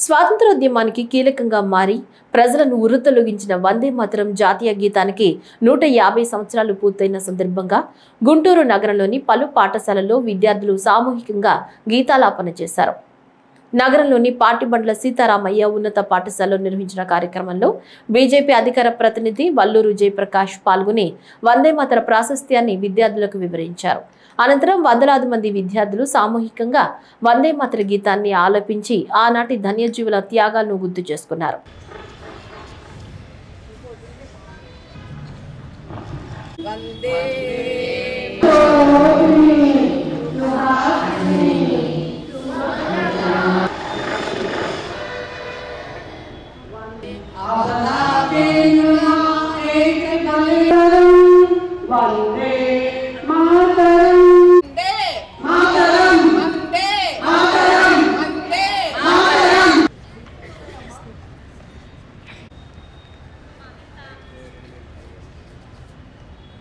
స్వాతంత్రోద్యమానికి కీలకంగా మారి ప్రజలను ఉర్రూతలొగించిన వందే మాతరం జాతీయ గీతానికి 150 సంవత్సరాలు పూర్తయిన సందర్భంగా గుంటూరు నగరంలోని పలు పాఠశాలల్లో విద్యార్థులు సామూహికంగా గీతాలాపన చేశారు. నగరంలోని పాటిబండ్ల సీతారామయ్య ఉన్నత పాఠశాలలో నిర్వహించిన కార్యక్రమంలో బీజేపీ అధికార ప్రతినిధి వల్లూరు జయప్రకాష్ పాల్గొని వందే మాతర ప్రాశస్త్యాన్ని విద్యార్థులకు వివరించారు. అనంతరం వందలాది మంది విద్యార్థులు సామూహికంగా వందే మాతర గీతాన్ని ఆలపించి ఆనాటి ధన్యజీవుల త్యాగాలను గుర్తు చేసుకున్నారు. Amen.